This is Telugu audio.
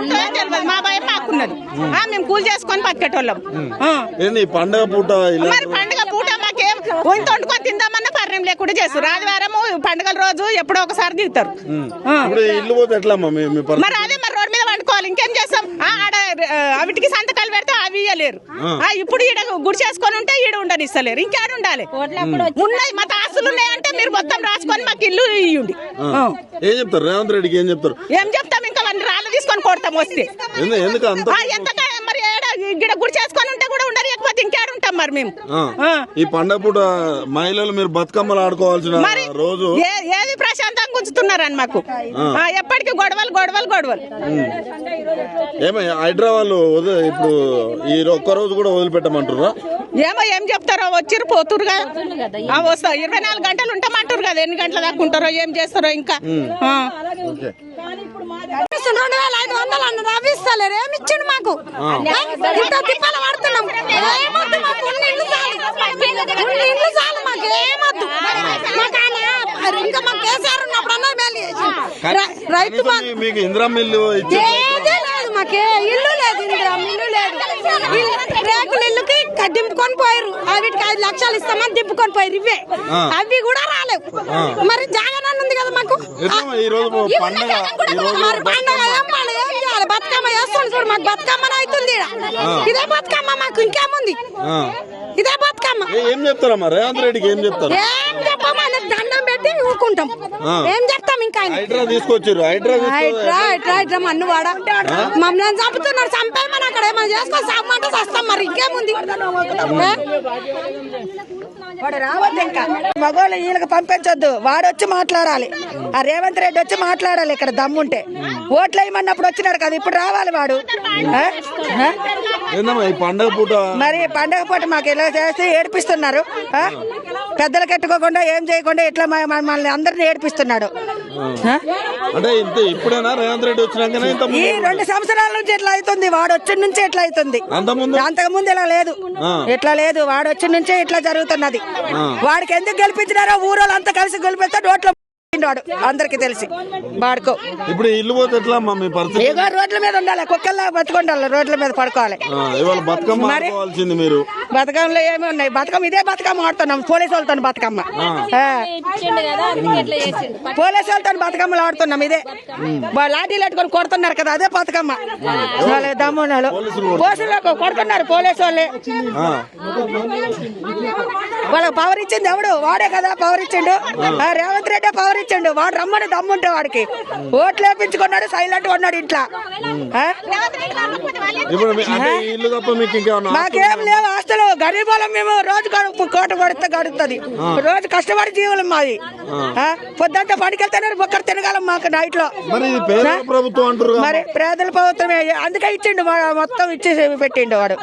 ఏమవుతుందో తెలియదు. మా భయం మాకున్నది. మేము కూలి చేసుకొని బతికేటోళ్ళం. పండుగ పూట మరి పండుగ పూట మాకేం వంట వండుకొని తిందామన్న పర్ణం లేకుండా చేస్తారు. ఆదివారం పండుగల రోజు ఎప్పుడో ఒకసారి దిగుతారు. ఇల్లు పోతే ఎట్లా మరి అదే మరి రోడ్ మీద వండుకోవాలి. ఇంకేం చేస్తాం? ఆడ అవిటికి సంతకాలు పెడితే అవి ఇయ్యలేరు. ఇప్పుడు ఈడ గుడి చేసుకొని ఉంటే ఈడ ఉండనిస్తలేరు. ఇంకేడ ఉండాలి? ఉన్నాయి మా ఆస్తులు ఉన్నాయంటే మీరు మొత్తం రాసుకొని మాకు ఇల్లు ఇయ్యండి. ఏం చెప్తారు రేవంత్ రెడ్డికి? ఏం చెప్తారు? ఏం చెప్తాం? ఇంకా రాళ్ళు తీసుకొని కొడతాం వస్తే. మరి గిడ గుడి చేసుకొని ఉంటే కూడా ఉండరు. లేకపోతే ఇంకేడ ఉంటాం మరి మేము? ఈ పండుగ పూట మహిళలు మీరు బతుకమ్మలు ఆడుకోవాల్సిన రోజు ఏది ప్రశాంతంగా ఉంచుతున్నారని మాకు ఎప్పటికీ గొడవలు గొడవలు గొడవలు. ఏమయ్యా హైదరాబాద్ ఇప్పుడు ఈ ఒక్క రోజు కూడా వదిలిపెట్టమంటారా? ఏమో ఏం చెప్తారో వచ్చిరు పోతురు కదా. వస్తా 24 గంటలు ఉంటామంటారు కదా. ఎన్ని గంటల దాకా ఉంటారో ఏం చేస్తారో ఇంకా. 2500 అన్నది అవి ఇస్తలేరు. ఏమి ఇచ్చిండు మాకు? ఇంత తిప్పాల పడుతున్నాం. ఏమొద్దు మాకు, ఇల్లు చాలు మాకు. ఏమొద్దు ఇంకా మాకు కేసీఆర్ ఉన్నప్పుడన్నా మేలు చేసి రైతు మీకు ఇందిరమ్మ ఇల్లు ఏదే లేదు. మాకే ఇల్లు లేదు. ఇందిరమ్మ ఇల్లు లేదు. రేకుల ఇల్లుకి దింపుకొని పోయారు. వీటికి 5 లక్షలు ఇస్తామని దింపుకొని పోయారు. ఇవే అవి కూడా రాలేవు. మరి జాగరణ ఉంది కదా మాకు. మరి పండుగ ఏం చేయాలి? బతుకమ్మ వేస్తాను చూడు. మాకు బతుకమ్మ అవుతుంది. ఇదే బతుకమ్మ మాకు. ఇంకేముంది? ఇదే బతుకమ్మ. ఏం చెప్తారమ్మా రేవంత్ రెడ్డికి? ఏం చెప్తారు? ఏం చెప్పాము? దండం పెట్టి ఊరుకుంటాం. ఏం చెప్తాం? ఇంకా తీసుకొచ్చారు హైడ్రా మన్ను వాడ మమ్మల్ని చంపుతున్నారు. చంపేమని అక్కడ ఏమైనా చేసుకొని చంపమంటే వస్తాం. మరి ఇంకేముంది? వాడు రావద్దు. ఇంకా మగోళ్ళు వీళ్ళకి పంపించొద్దు. వాడు వచ్చి మాట్లాడాలి. ఆ రేవంత్ రెడ్డి వచ్చి మాట్లాడాలి. ఇక్కడ దమ్ముంటే ఓట్లు వేయమన్నప్పుడు వచ్చినాడు కదా. ఇప్పుడు రావాలి వాడు. పండగ పూట మరి పండగ పూట మాకు ఇలా చేసి ఏడిపిస్తున్నారు. పెద్దలు కట్టుకోకుండా ఏం చేయకుండా ఇట్లా మమ్మల్ని అందరిని ఏడిపిస్తున్నాడు. అంటే ఇప్పుడైనా రేవంత్ రెడ్డి వచ్చినాకనే ఈ 2 సంవత్సరాల నుంచి ఎట్లా అవుతుంది? వాడు వచ్చిన నుంచి ఎట్లా అవుతుంది? అంతకు ముందు ఇలా లేదు. ఇట్లా లేదు. వాడు వచ్చిన నుంచే ఇట్లా జరుగుతున్నది. వాడికి ఎందుకు గెలిపించినారో ఊరోళ్ళు అంతా కలిసి గెలిపిస్తే నోట్లో వాడు అందరికి తెలిసి వాడుకో. ఇప్పుడు ఇల్లు పోతే ఎట్లా రోడ్ల మీద ఉండాలి. కుక్కల్లా బతుకుండాలి. రోడ్ల మీద పడుకోవాలి. మరి మీరు బతుకమ్మలో ఏమి ఉన్నాయి? బతుకమ్మ ఇదే బతుకమ్మ ఆడుతున్నాం. పోలీసు వాళ్ళతో బతుకమ్మ. పోలీసు వాళ్ళతో బతుకమ్మలు ఆడుతున్నాం. ఇదే లాఠీలు పెట్టుకొని కొడుతున్నారు కదా. అదే బతుకమ్మ. దమ్మునాలు పోలీసులకు కొడుతున్నారు. పోలీసు వాళ్ళే. వాళ్ళకి పవర్ ఇచ్చింది ఎవడు? వాడే కదా పవర్ ఇచ్చిండు. రేవంత్ రెడ్డి పవర్ ఇచ్చిండు. వాడు రమ్మని దమ్ముంటే వాడికి ఓట్లు వేపించుకున్నాడు. సైలెంట్ ఉన్నాడు ఇంట్లో. మాకేం లేవు ఆస్తులు. గరీబులం మేము. రోజు కోట కొడితే గడుస్తుంది. రోజు కష్టపడి జీవులం మాది. పొద్దుంతా పనికెళ్తేనే ఒక్కరు తినగలం మాకు నైట్ లో. మరి పేదల ప్రభుత్వమే. అందుకే ఇచ్చిండు. మొత్తం ఇచ్చేసి పెట్టిండు వాడు.